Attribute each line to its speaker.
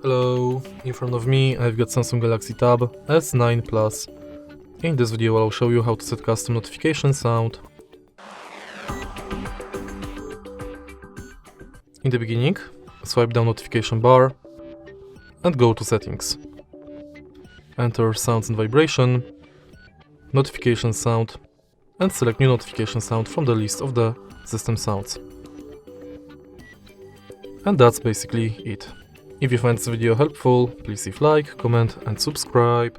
Speaker 1: Hello, in front of me I've got Samsung Galaxy Tab S9 Plus. In this video I'll show you how to set custom notification sound. In the beginning, swipe down notification bar and go to settings. Enter sounds and vibration, notification sound, and select new notification sound from the list of the system sounds. And that's basically it. If you find this video helpful, please leave like, comment and subscribe.